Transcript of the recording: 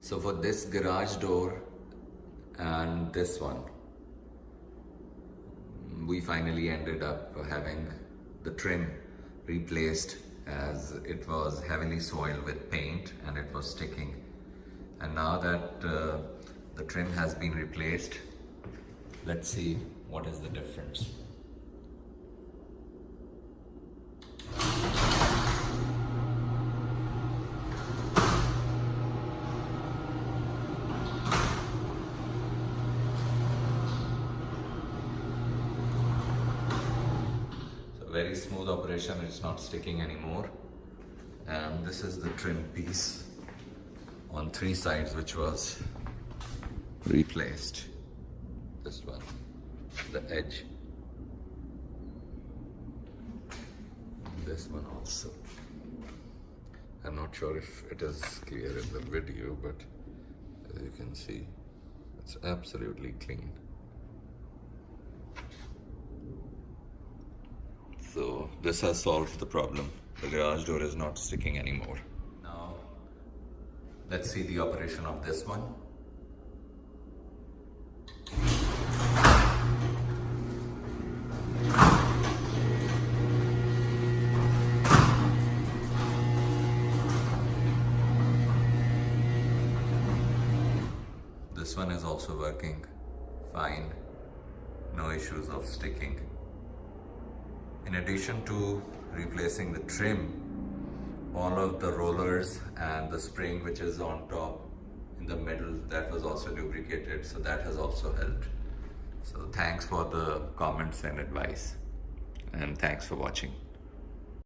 So for this garage door and this one, we finally ended up having the trim replaced as it was heavily soiled with paint and it was sticking. And now that the trim has been replaced, let's see what is the difference. Very smooth operation, it's not sticking anymore. And this is the trim piece on 3 sides which was replaced. This one, the edge. This one also. I'm not sure if it is clear in the video, but as you can see, it's absolutely clean. So this has solved the problem. The garage door is not sticking anymore. Now, let's see the operation of this one. This one is also working fine. No issues of sticking. In addition to replacing the trim, all of the rollers and the spring which is on top in the middle, that was also lubricated, so that has also helped. So thanks for the comments and advice, and thanks for watching.